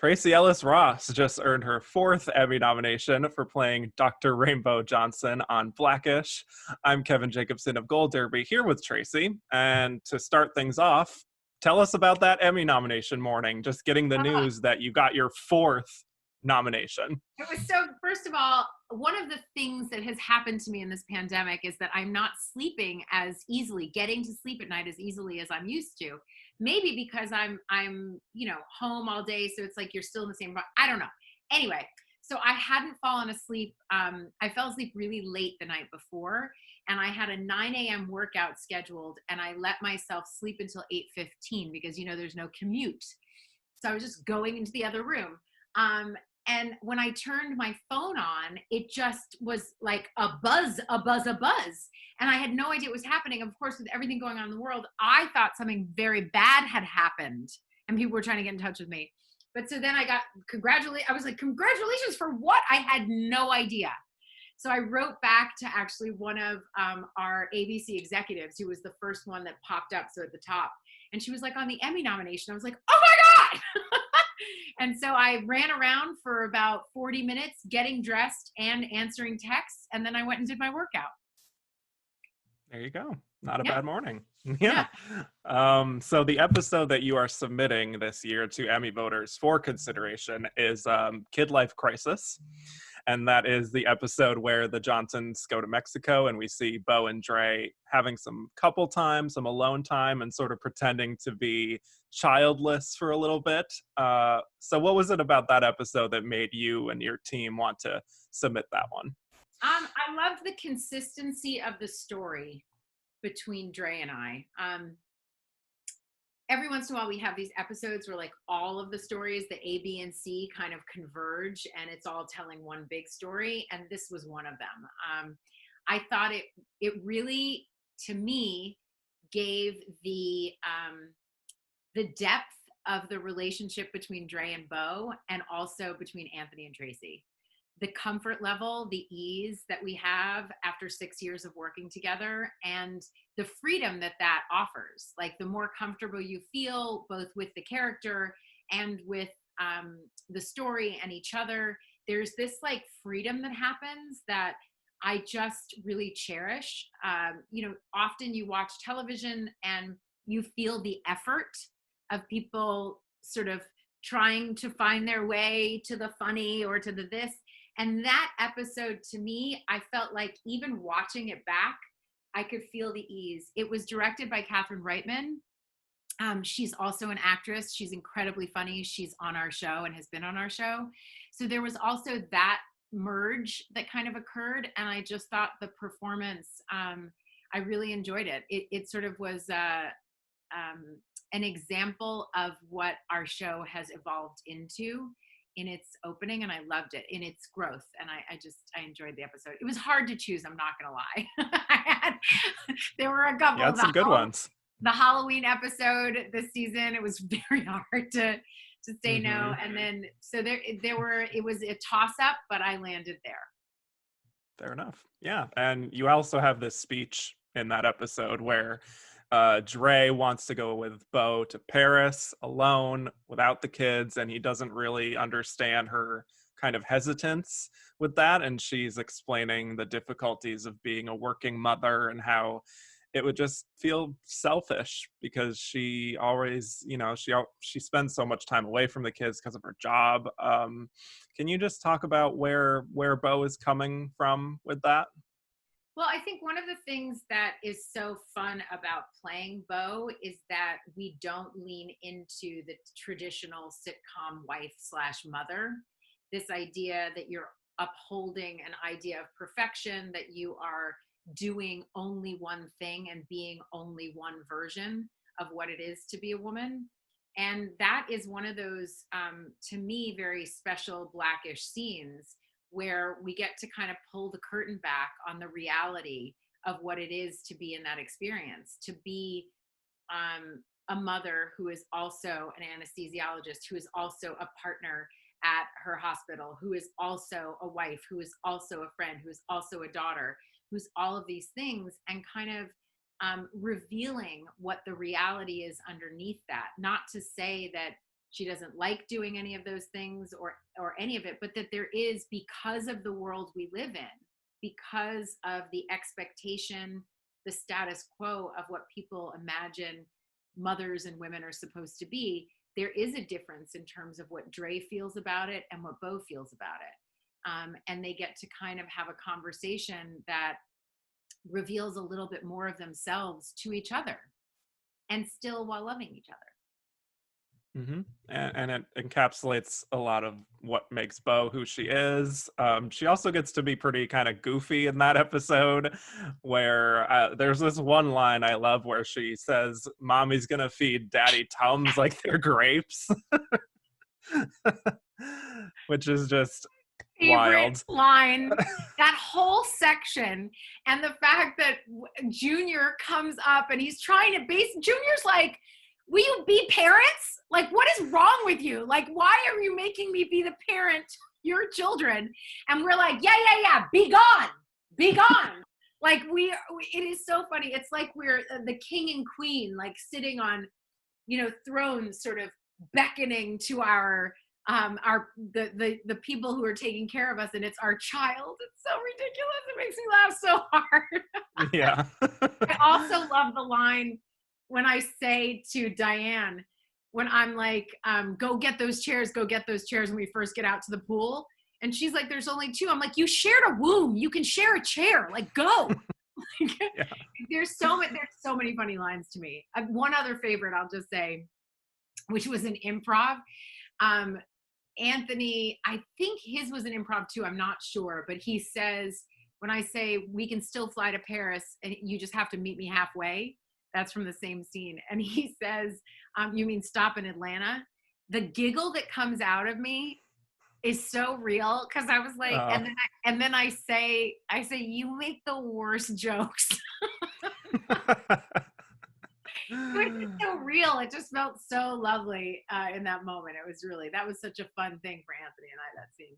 Tracee Ellis Ross just earned her fourth Emmy nomination for playing Dr. Rainbow Johnson on Blackish. I'm Kevin Jacobsen of Gold Derby here with Tracee. And to start things off, tell us about that Emmy nomination morning, just getting the news that you got your fourth nomination. It was so, first of all, one of the things that has happened to me in this pandemic is that I'm not sleeping as easily, getting to sleep at night as easily as I'm used to. Maybe because I'm home all day, so it's like you're still in the same. I don't know. Anyway, so I hadn't fallen asleep. I fell asleep really late the night before, and I had a 9 a.m. workout scheduled, and I let myself sleep until 8:15 because there's no commute. So I was just going into the other room. And when I turned my phone on, it just was like a buzz, a buzz, a buzz. And I had no idea what was happening. Of course, with everything going on in the world, I thought something very bad had happened and people were trying to get in touch with me. But so then I was like, congratulations for what? I had no idea. So I wrote back to actually one of our ABC executives, who was the first one that popped up, so at the top. And she was like, on the Emmy nomination. I was like, oh my God! And so I ran around for about 40 minutes getting dressed and answering texts. And then I went and did my workout. There you go. Not a Yeah. bad morning. Yeah. So the episode that you are submitting this year to Emmy voters for consideration is Kid Life Crisis. And that is the episode where the Johnsons go to Mexico and we see Bo and Dre having some couple time, some alone time, and sort of pretending to be childless for a little bit. So what was it about that episode that made you and your team want to submit that one? I love the consistency of the story between Dre and I. Every once in a while we have these episodes where like all of the stories, the A, B, and C kind of converge and it's all telling one big story. And this was one of them. I thought it really, to me, gave the depth of the relationship between Dre and Bo and also between Anthony and Tracee. The comfort level, the ease that we have after 6 years of working together, and the freedom that offers. Like the more comfortable you feel, both with the character and with the story and each other, there's this like freedom that happens that I just really cherish. Often you watch television and you feel the effort of people sort of trying to find their way to the funny or to the this. And that episode, to me, I felt like even watching it back, I could feel the ease. It was directed by Catherine Reitman. She's also an actress. She's incredibly funny. She's on our show and has been on our show. So there was also that merge that kind of occurred. And I just thought the performance, I really enjoyed it. It sort of was an example of what our show has evolved into in its opening, and I loved it in its growth, and I enjoyed the episode. It was hard to choose, I'm not gonna lie. There were a couple. You had some good ones. The Halloween episode this season, it was very hard to say no, and then so it was a toss up, but I landed there. Fair enough. Yeah, and you also have this speech in that episode where Dre wants to go with Bo to Paris alone without the kids, and he doesn't really understand her kind of hesitance with that. And she's explaining the difficulties of being a working mother and how it would just feel selfish because she always, she spends so much time away from the kids because of her job. Can you just talk about where Bo is coming from with that? Well, I think one of the things that is so fun about playing Bo is that we don't lean into the traditional sitcom wife/mother. This idea that you're upholding an idea of perfection, that you are doing only one thing and being only one version of what it is to be a woman. And that is one of those, to me, very special Blackish scenes where we get to kind of pull the curtain back on the reality of what it is to be in that experience, to be a mother who is also an anesthesiologist, who is also a partner at her hospital, who is also a wife, who is also a friend, who is also a daughter, who's all of these things, and kind of revealing what the reality is underneath that. Not to say that she doesn't like doing any of those things or any of it, but that there is, because of the world we live in, because of the expectation, the status quo of what people imagine mothers and women are supposed to be, there is a difference in terms of what Dre feels about it and what Bo feels about it. And they get to kind of have a conversation that reveals a little bit more of themselves to each other, and still while loving each other. And it encapsulates a lot of what makes Bo who she is. She also gets to be pretty kind of goofy in that episode, where there's this one line I love where she says, "Mommy's gonna feed Daddy Tums like they're grapes," which is just Favorite wild. line, that whole section, and the fact that Junior comes up and he's trying to Junior's like, will you be parents? Like, what is wrong with you? Like, why are you making me be the parent to your children? And we're like, yeah, be gone. Like, it is so funny. It's like we're the king and queen, like sitting on, thrones, sort of beckoning to the people who are taking care of us, and it's our child. It's so ridiculous. It makes me laugh so hard. Yeah. I also love the line when I say to Diane, when I'm like, go get those chairs when we first get out to the pool. And she's like, there's only two. I'm like, you shared a womb. You can share a chair. Like, go. Yeah. There's so many funny lines to me. One other favorite I'll just say, which was an improv. Anthony, I think his was an improv too. I'm not sure. But he says, when I say we can still fly to Paris and you just have to meet me halfway, that's from the same scene. And he says, you mean stop in Atlanta? The giggle that comes out of me is so real, because I was like, and then I say, you make the worst jokes. It was so real. It just felt so lovely in that moment. That was such a fun thing for Anthony and I, that scene.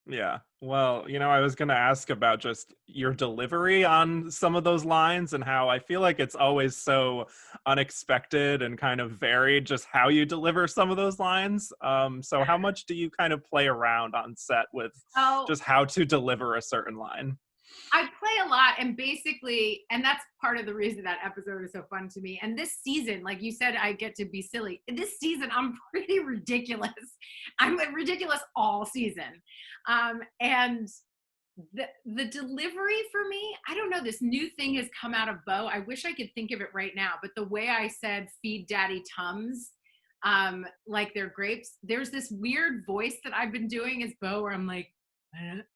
Yeah. Well, I was going to ask about just your delivery on some of those lines, and how I feel like it's always so unexpected and kind of varied just how you deliver some of those lines. So how much do you kind of play around on set with just how to deliver a certain line? I play a lot, and basically, and that's part of the reason that episode is so fun to me. And this season, like you said, I get to be silly. This season, I'm pretty ridiculous. I'm ridiculous all season. And the delivery for me, I don't know, this new thing has come out of Bo. I wish I could think of it right now, but the way I said feed Daddy Tums, like they're grapes, there's this weird voice that I've been doing as Bo, where I'm like,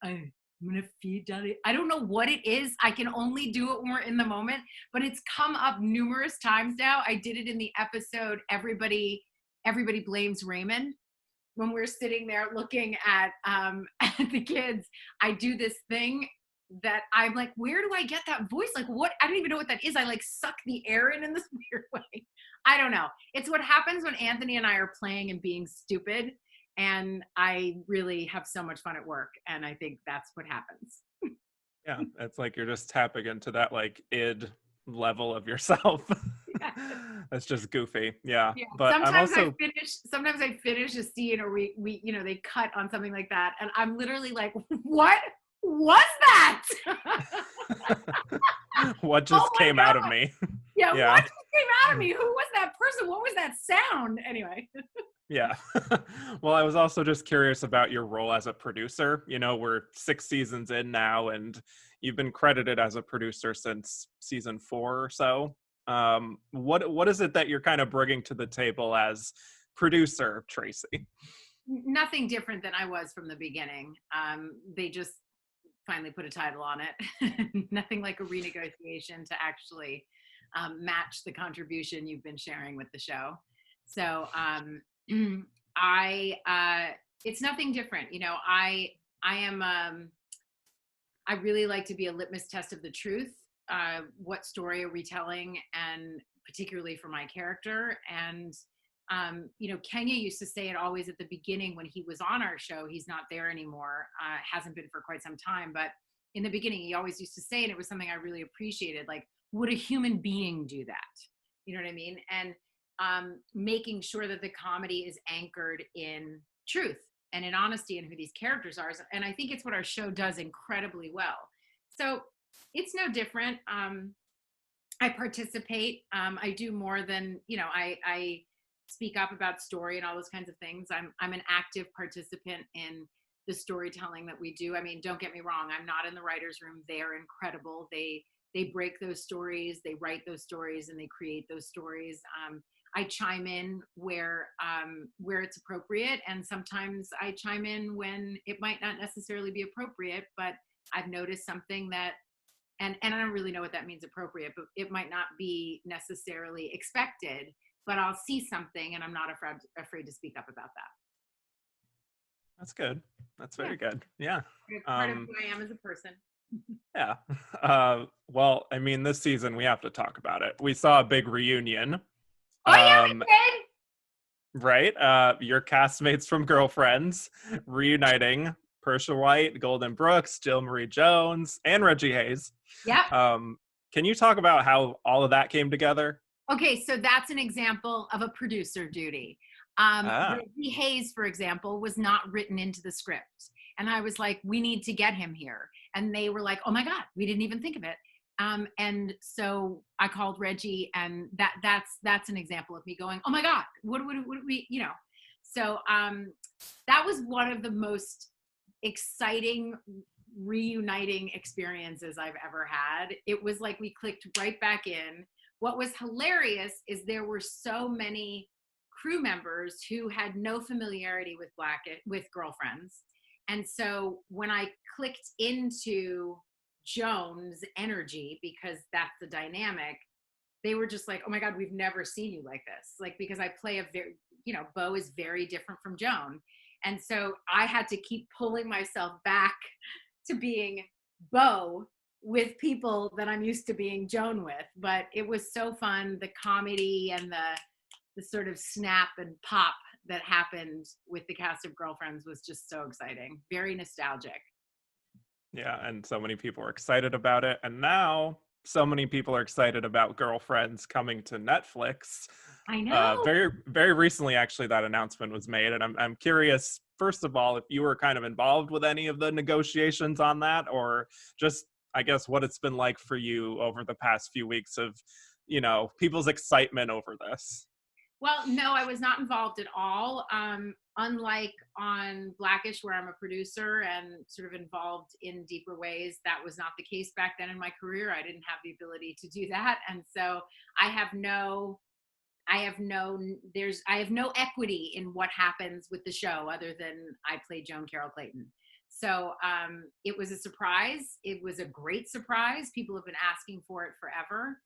I'm gonna feed Daddy. I don't know what it is. I can only do it when we're in the moment, but it's come up numerous times now. I did it in the episode Everybody Blames Raymond. When we're sitting there looking at the kids, I do this thing that I'm like, where do I get that voice? Like, what? I don't even know what that is. I like suck the air in this weird way. I don't know. It's what happens when Anthony and I are playing and being stupid. And I really have so much fun at work. And I think that's what happens. Yeah, it's like you're just tapping into that like id level of yourself. Yeah. That's just goofy. Yeah. But sometimes I finish a scene, or we they cut on something like that, and I'm literally like, what was that? What just came out of me? Yeah, what just came out of me? Who was that person? What was that sound? Anyway. Yeah. Well, I was also just curious about your role as a producer. We're 6 seasons in now, and you've been credited as a producer since season 4 or so. What is it that you're kind of bringing to the table as producer, Tracee? Nothing different than I was from the beginning. They just finally put a title on it. Nothing like a renegotiation to actually match the contribution you've been sharing with the show. So it's nothing different. I really like to be a litmus test of the truth. What story are we telling, and particularly for my character. And Kenya used to say it always at the beginning when he was on our show. He's not there anymore, hasn't been for quite some time, but in the beginning he always used to say, and it was something I really appreciated, like, would a human being do that? You know what I mean? And making sure that the comedy is anchored in truth and in honesty and who these characters are. And I think it's what our show does incredibly well. So it's no different. I participate. I do more than, I speak up about story and all those kinds of things. I'm an active participant in the storytelling that we do. I mean, don't get me wrong. I'm not in the writer's room. They are incredible. They break those stories, they write those stories, and they create those stories. I chime in where it's appropriate, and sometimes I chime in when it might not necessarily be appropriate, but I've noticed something that, and I don't really know what that means appropriate, but it might not be necessarily expected, but I'll see something and I'm not afraid to speak up about that. That's good. That's very good. Yeah. It's part of who I am as a person. Yeah. Well, I mean, this season we have to talk about it. We saw a big reunion. Oh, yeah, we did. Right? Your castmates from Girlfriends reuniting. Persia White, Golden Brooks, Jill Marie Jones, and Reggie Hayes. Yeah. Can you talk about how all of that came together? Okay, so that's an example of a producer duty. Reggie Hayes, for example, was not written into the script. And I was like, we need to get him here. And they were like, oh my God, we didn't even think of it. And so I called Reggie, and that's an example of me going, oh my God, what would we, So that was one of the most exciting reuniting experiences I've ever had. It was like we clicked right back in. What was hilarious is there were so many crew members who had no familiarity with Girlfriends. And so when I clicked into Joan's energy, because that's the dynamic, they were just like, oh my God, we've never seen you like this. Like, because I play a very, Beau is very different from Joan. And so I had to keep pulling myself back to being Beau with people that I'm used to being Joan with. But it was so fun. The comedy and the sort of snap and pop that happened with the cast of Girlfriends was just so exciting. Very nostalgic. Yeah, and so many people are excited about it. And now so many people are excited about Girlfriends coming to Netflix. I know. Very, very recently, actually, that announcement was made. And I'm curious, first of all, if you were kind of involved with any of the negotiations on that, or just, I guess, what it's been like for you over the past few weeks of, people's excitement over this. Well, no, I was not involved at all. Unlike on Blackish, where I'm a producer and sort of involved in deeper ways, that was not the case back then in my career. I didn't have the ability to do that. And so I have no equity in what happens with the show other than I play Joan Carroll Clayton. So it was a surprise. It was a great surprise. People have been asking for it forever.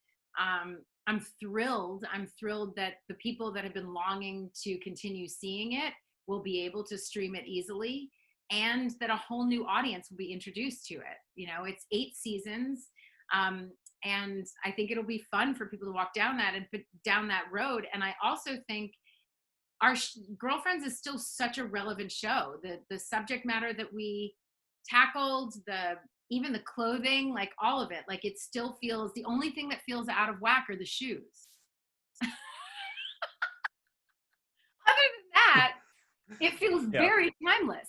I'm thrilled. I'm thrilled that the people that have been longing to continue seeing it will be able to stream it easily, and that a whole new audience will be introduced to it. It's 8 seasons. And I think it'll be fun for people to walk down that road. And I also think our Girlfriends is still such a relevant show. The subject matter that we tackled, even the clothing, like all of it, like it still feels, the only thing that feels out of whack are the shoes. Other than that, it feels very timeless.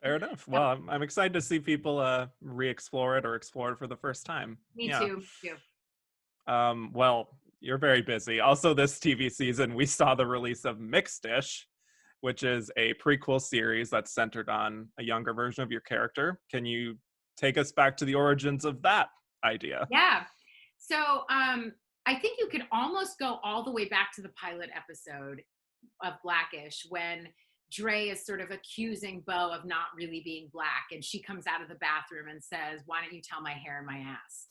Fair enough. Well, I'm excited to see people re-explore it or explore it for the first time. Me too. Well, you're very busy. Also, this TV season, we saw the release of Mixed Dish, which is a prequel series that's centered on a younger version of your character. Can you take us back to the origins of that idea? Yeah. So I think you could almost go all the way back to the pilot episode of Blackish, when Dre is sort of accusing Beau of not really being Black. And she comes out of the bathroom and says, why don't you tell my hair and my ass?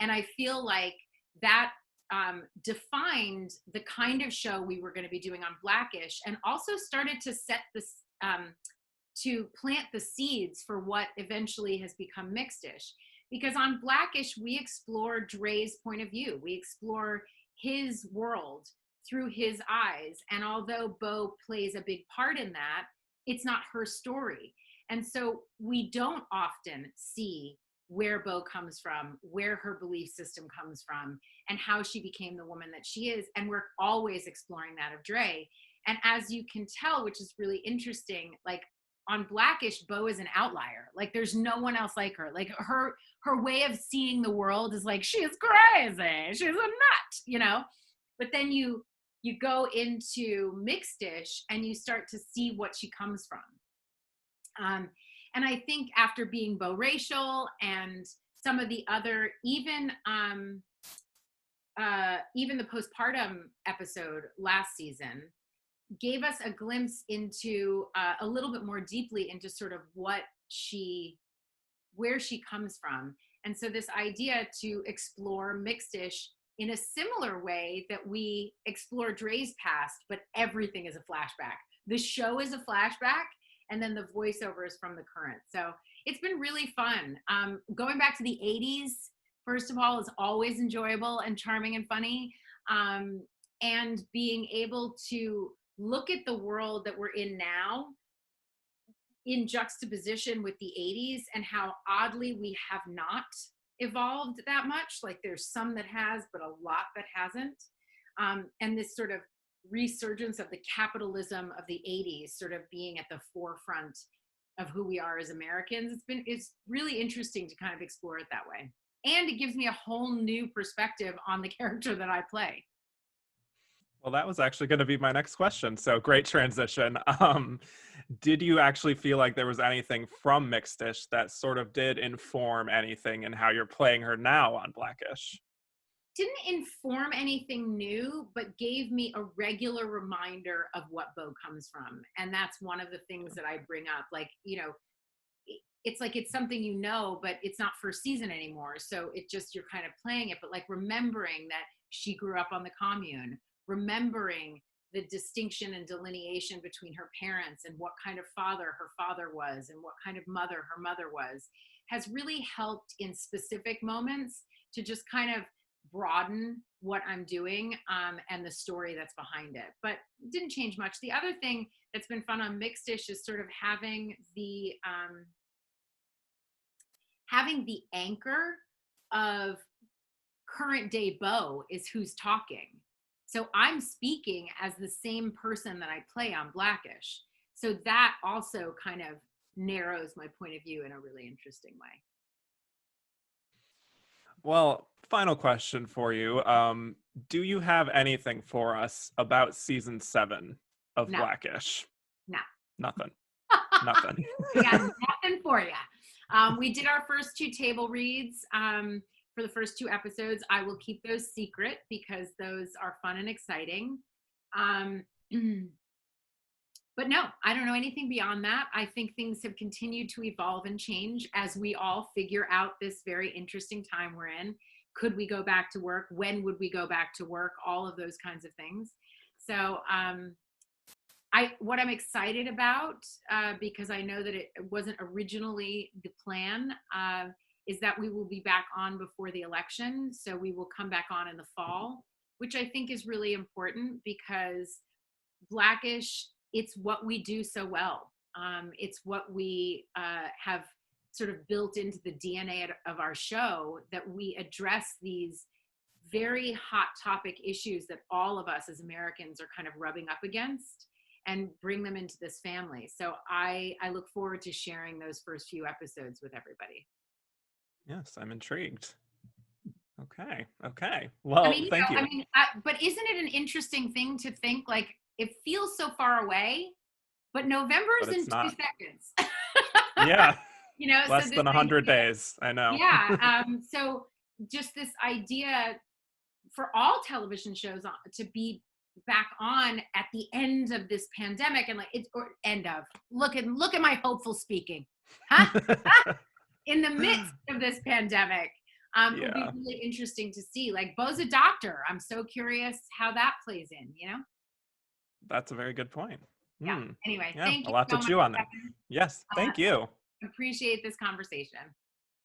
And I feel like that defined the kind of show we were going to be doing on Blackish, and also started to set this, to plant the seeds for what eventually has become Mixed-ish. Because on Blackish, we explore Dre's point of view. We explore his world through his eyes. And although Beau plays a big part in that, it's not her story. And so we don't often see where Bo comes from, where her belief system comes from, and how she became the woman that she is. And we're always exploring that of Dre. And as you can tell, which is really interesting, like on Blackish, Bo is an outlier. Like there's no one else like her. Like her way of seeing the world is like, she's crazy, she's a nut, you know? But then you go into Mixed-ish and you start to see what she comes from. And I think after being bo-racial and some of the other, even the postpartum episode last season gave us a glimpse into a little bit more deeply into sort of where she comes from. And so this idea to explore Mixed-ish in a similar way that we explore Dre's past, but everything is a flashback. The show is a flashback, and then the voiceover is from the current. So it's been really fun. Going back to the 80s, first of all, is always enjoyable and charming and funny. And being able to look at the world that we're in now in juxtaposition with the 80s and how oddly we have not evolved that much. Like there's some that has, but a lot that hasn't. And this sort of resurgence of the capitalism of the 80s sort of being at the forefront of who we are as Americans. It's really interesting to kind of explore it that way. And it gives me a whole new perspective on the character that I play. Well, that was actually going to be my next question. So great transition. Did you actually feel like there was anything from Mixed-ish that sort of did inform anything in how you're playing her now on Blackish? Didn't inform anything new, but gave me a regular reminder of what Bo comes from. And that's one of the things that I bring up. Like, you know, it's like it's something you know, but it's not first season anymore. So it just, you're kind of playing it, but like remembering that she grew up on the commune, remembering the distinction and delineation between her parents and what kind of father her father was and what kind of mother her mother was, has really helped in specific moments to just kind of broaden what I'm doing and the story that's behind it. But it didn't change much. The other thing that's been fun on Mixed-ish is sort of having the anchor of current day Bo is who's talking. So I'm speaking as the same person that I play on Blackish. So that also kind of narrows my point of view in a really interesting way. Well, final question for you. Do you have anything for us about season 7 of No. Blackish? No. Nothing. Nothing. We got nothing for you. We did our first 2 table reads for the first 2 episodes. I will keep those secret because those are fun and exciting. But no, I don't know anything beyond that. I think things have continued to evolve and change as we all figure out this very interesting time we're in. Could we go back to work? When would we go back to work? All of those kinds of things. So what I'm excited about, because I know that it wasn't originally the plan, is that we will be back on before the election. So we will come back on in the fall, which I think is really important because Blackish, it's what we do so well. It's what we have sort of built into the DNA of our show, that we address these very hot topic issues that all of us as Americans are kind of rubbing up against and bring them into this family. So I look forward to sharing those first few episodes with everybody. Yes, I'm intrigued. Okay. Well, thank you. But isn't it an interesting thing to think, like, it feels so far away, but November is in 2 seconds. Yeah. You know, less than 100 days. I know. Yeah. So just this idea for all television shows to be back on at the end of this pandemic, and like it's or end of look at my hopeful speaking, huh? In the midst of this pandemic. It'll be really interesting to see. Like, Bo's a doctor. I'm so curious how that plays in, you know? That's a very good point. Yeah. Anyway, thank you. A lot to chew on there. Yes, thank you. Appreciate this conversation.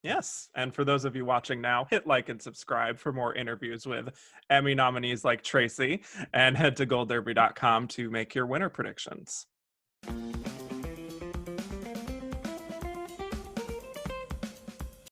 Yes, and for those of you watching now, hit like and subscribe for more interviews with Emmy nominees like Tracee, and head to goldderby.com to make your winner predictions.